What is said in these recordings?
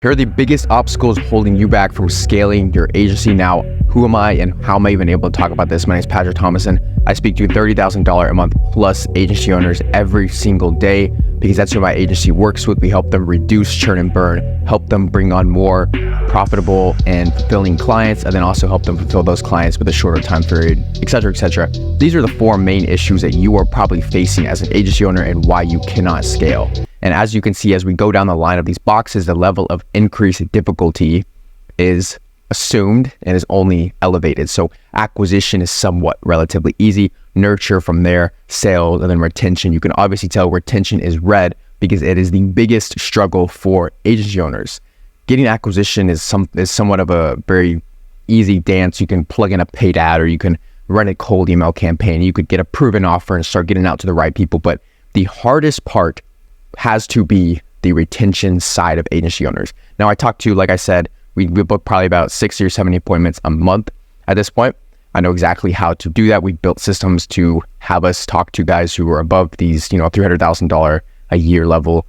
Here are the biggest obstacles holding you back from scaling your agency. Now, who am I and how am I even able to talk about this? My name is Patrick Thomason. I speak to $30,000 a month plus agency owners every single day because that's who my agency works with. We help them reduce churn and burn, help them bring on more profitable and fulfilling clients, and then also help them fulfill those clients with a shorter time period, et cetera, et cetera. These are the four main issues that you are probably facing as an agency owner and why you cannot scale. And as you can see, as we go down the line of these boxes, the level of increased difficulty is assumed and is only elevated. So acquisition is somewhat relatively easy, nurture from there, sales, and then retention. You can obviously tell retention is red because it is the biggest struggle for agency owners. Getting acquisition is somewhat of a very easy dance. You can plug in a paid ad or you can run a cold email campaign. You could get a proven offer and start getting out to the right people. But the hardest part has to be the retention side of agency owners. Now I talked to, like I said, we book probably about 60 or 70 appointments a month at this point. I know exactly how to do that. We built systems to have us talk to guys who are above these, $300,000 a year level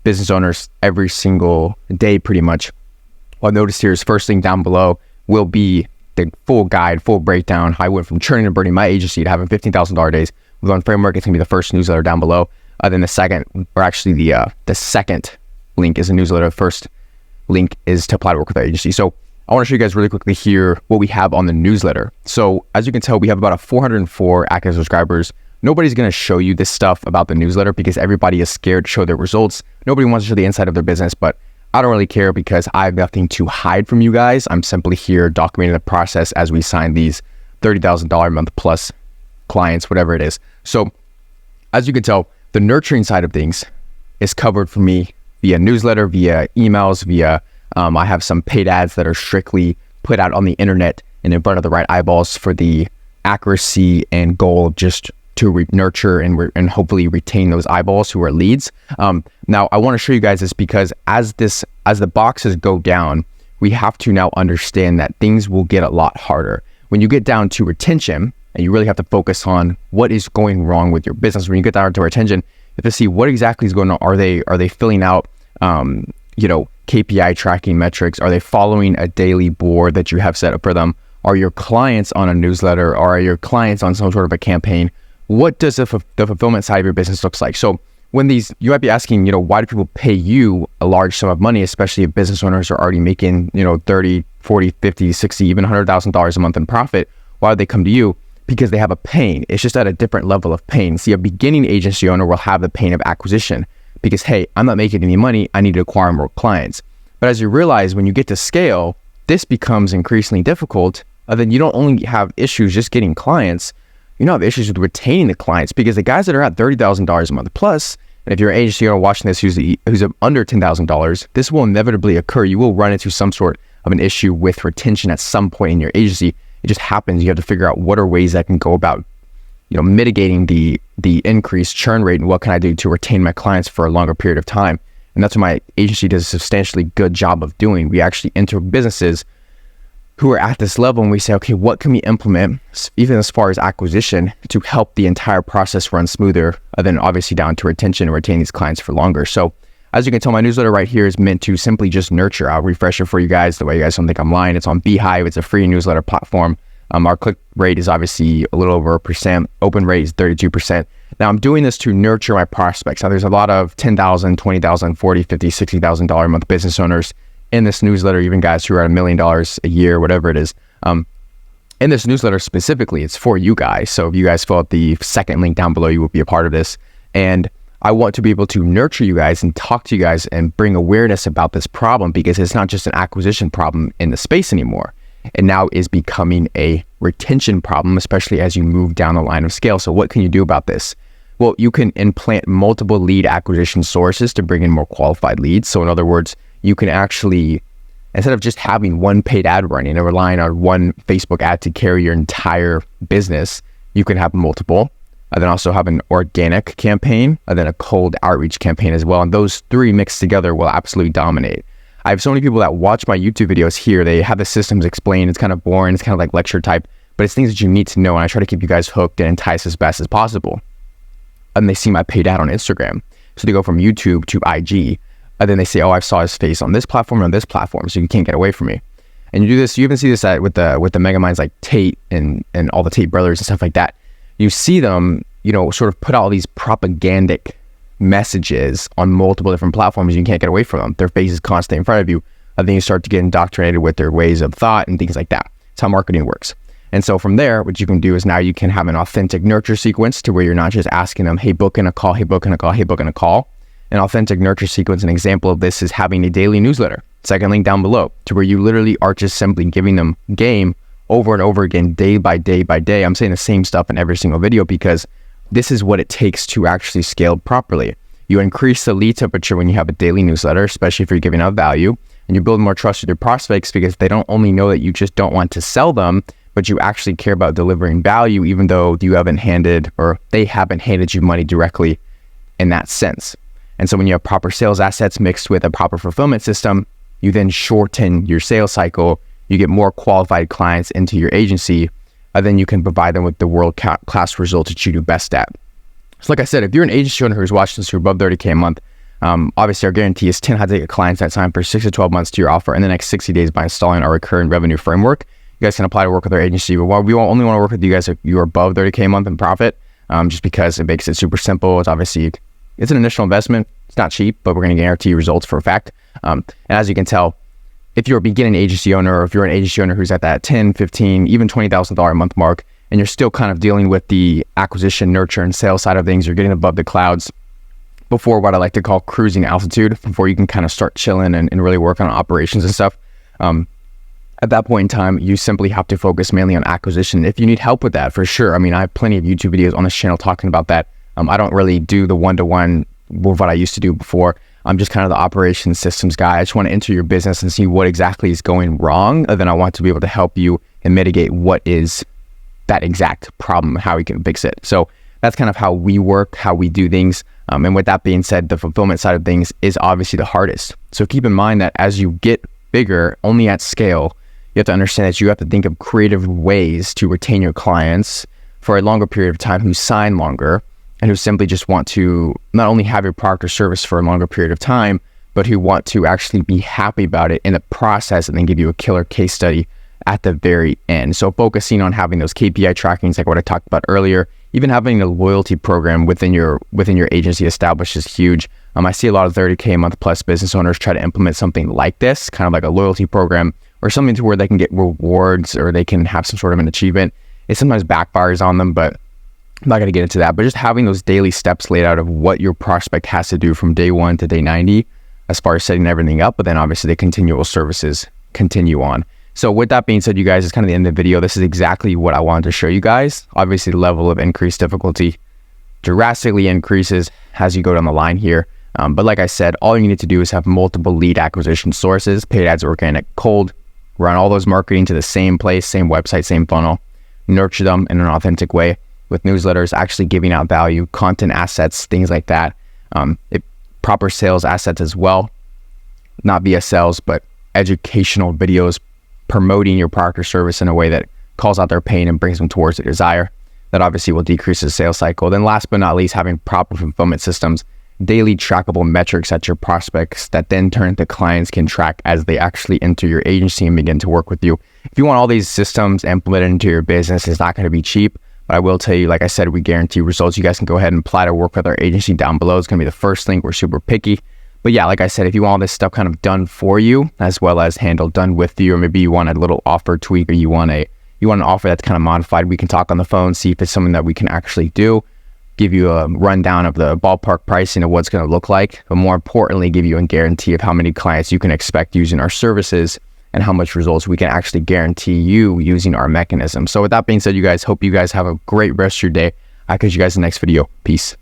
business owners every single day, pretty much. What I've noticed here is first link down below will be the full guide, full breakdown. How I went from churning and burning my agency to having $15,000 days. With On Framework, it's gonna be the first newsletter down below. Then the second, or actually the second link is a newsletter. First link is to apply to work with our agency. So I want to show you guys really quickly here what we have on the newsletter. So as you can tell, we have about 404 active subscribers. Nobody's going to show you this stuff about the newsletter because everybody is scared to show their results. Nobody wants to show the inside of their business, but I don't really care because I have nothing to hide from you guys. I'm simply here documenting the process as we sign these $30,000 a month plus clients, whatever it is. So as you can tell, the nurturing side of things is covered for me via newsletter, via emails, via I have some paid ads that are strictly put out on the internet and in front of the right eyeballs for the accuracy and goal of just to nurture and hopefully retain those eyeballs who are leads. Now I want to show you guys this because as the boxes go down, we have to now understand that things will get a lot harder. When you get down to retention, and you really have to focus on what is going wrong with your business. When you get down to retention, you have to see what exactly is going on. Are they filling out, KPI tracking metrics? Are they following a daily board that you have set up for them? Are your clients on a newsletter? Or are your clients on some sort of a campaign? What does the fulfillment side of your business looks like? So when you might be asking, why do people pay you a large sum of money, especially if business owners are already making, 30, 40, 50, 60, even $100,000 a month in profit? Why would they come to you? Because they have a pain. It's just at a different level of pain. See, a beginning agency owner will have the pain of acquisition because, hey, I'm not making any money. I need to acquire more clients. But as you realize, when you get to scale, this becomes increasingly difficult. Then you don't only have issues just getting clients, you have issues with retaining the clients because the guys that are at $30,000 a month plus, and if you're an agency owner watching this who's under $10,000, this will inevitably occur. You will run into some sort of an issue with retention at some point in your agency. It just happens. You have to figure out what are ways that can go about, mitigating the increased churn rate and what can I do to retain my clients for a longer period of time. And that's what my agency does a substantially good job of doing. We actually enter businesses who are at this level and we say, okay, what can we implement, even as far as acquisition, to help the entire process run smoother, and then obviously down to retention and retain these clients for longer. So as you can tell, my newsletter right here is meant to simply just nurture. I'll refresh it for you guys the way you guys don't think I'm lying. It's on Beehive. It's a free newsletter platform. Our click rate is obviously a little over 1%. Open rate is 32%. Now I'm doing this to nurture my prospects. Now there's a lot of $10,000, $20,000, $40,000, $50,000, $60,000 a month business owners in this newsletter, even guys who are at $1 million a year, whatever it is. In this newsletter specifically, it's for you guys. So if you guys fill out the second link down below, you will be a part of this. And I want to be able to nurture you guys and talk to you guys and bring awareness about this problem because it's not just an acquisition problem in the space anymore. It now is becoming a retention problem, especially as you move down the line of scale. So what can you do about this? Well, you can implant multiple lead acquisition sources to bring in more qualified leads. So in other words, you can actually, instead of just having one paid ad running and relying on one Facebook ad to carry your entire business, you can have multiple. And then also have an organic campaign, and then a cold outreach campaign as well. And those three mixed together will absolutely dominate. I have so many people that watch my YouTube videos here. They have the systems explained. It's kind of boring. It's kind of like lecture type, but it's things that you need to know. And I try to keep you guys hooked and enticed as best as possible. And they see my paid ad on Instagram. So they go from YouTube to IG. And then they say, oh, I saw his face on this platform and on this platform, so you can't get away from me. And you do this, you even see this with the mega minds like Tate and all the Tate brothers and stuff like that. You see them, sort of put out all these propagandic messages on multiple different platforms. You can't get away from them. Their face is constantly in front of you. And then you start to get indoctrinated with their ways of thought and things like that. It's how marketing works. And so from there, what you can do is now you can have an authentic nurture sequence to where you're not just asking them, hey, book in a call, hey, book in a call, hey, book in a call. An authentic nurture sequence, an example of this is having a daily newsletter. Second link down below, to where you literally are just simply giving them game over and over again, day by day by day. I'm saying the same stuff in every single video because this is what it takes to actually scale properly. You increase the lead temperature when you have a daily newsletter, especially if you're giving out value, and you build more trust with your prospects because they don't only know that you just don't want to sell them, but you actually care about delivering value, even though they haven't handed you money directly in that sense. And so when you have proper sales assets mixed with a proper fulfillment system, you then shorten your sales cycle, you get more qualified clients into your agency, and then you can provide them with the world-class results that you do best at. So like I said, if you're an agency owner who's watching this, you're above 30K a month, obviously our guarantee is 10 high-ticket clients that sign for 6 to 12 months to your offer in the next 60 days by installing our recurring revenue framework. You guys can apply to work with our agency, but we only want to work with you guys if you're above 30K a month in profit, just because it makes it super simple. It's an initial investment. It's not cheap, but we're going to guarantee you results for a fact. And as you can tell, if you're a beginning agency owner, or if you're an agency owner who's at that $10, $15, even $20,000 a month mark, and you're still kind of dealing with the acquisition, nurture, and sales side of things, you're getting above the clouds before what I like to call cruising altitude, before you can kind of start chilling and really work on operations and stuff. At that point in time, you simply have to focus mainly on acquisition. If you need help with that, for sure. I mean, I have plenty of YouTube videos on this channel talking about that. I don't really do the one-to-one with what I used to do before. I'm just kind of the operations systems guy. I just want to enter your business and see what exactly is going wrong. And then I want to be able to help you and mitigate what is that exact problem, how we can fix it. So that's kind of how we work, how we do things. And with that being said, the fulfillment side of things is obviously the hardest. So keep in mind that as you get bigger, only at scale, you have to understand that you have to think of creative ways to retain your clients for a longer period of time who sign longer and who simply just want to not only have your product or service for a longer period of time, but who want to actually be happy about it in the process and then give you a killer case study at the very end. So focusing on having those KPI trackings, like what I talked about earlier, even having a loyalty program within your agency established is huge. I see a lot of 30K a month plus business owners try to implement something like this, kind of like a loyalty program or something to where they can get rewards or they can have some sort of an achievement. It sometimes backfires on them, but I'm not going to get into that. But just having those daily steps laid out of what your prospect has to do from day 1 to day 90 as far as setting everything up, but then obviously the continual services continue on. So with that being said, you guys, it's kind of the end of the video. This is exactly what I wanted to show you guys. Obviously, the level of increased difficulty drastically increases as you go down the line here. But like I said, all you need to do is have multiple lead acquisition sources, paid ads, organic, cold, run all those marketing to the same place, same website, same funnel, nurture them in an authentic way with newsletters, actually giving out value, content assets, things like that. Proper sales assets as well, not via sales, but educational videos promoting your product or service in a way that calls out their pain and brings them towards their desire. That obviously will decrease the sales cycle. Then last but not least, having proper fulfillment systems, daily trackable metrics that your prospects that then turn to clients can track as they actually enter your agency and begin to work with you. If you want all these systems implemented into your business, it's not going to be cheap, but I will tell you, like I said, we guarantee results. You guys can go ahead and apply to work with our agency down below. It's going to be the first link. We're super picky. But yeah, like I said, if you want all this stuff kind of done for you, as well as handled done with you, or maybe you want a little offer tweak, or you want an offer that's kind of modified, we can talk on the phone, see if it's something that we can actually do, give you a rundown of the ballpark pricing of what's going to look like, but more importantly, give you a guarantee of how many clients you can expect using our services and how much results we can actually guarantee you using our mechanism. So with that being said, you guys, hope you guys have a great rest of your day. I'll catch you guys in the next video. Peace.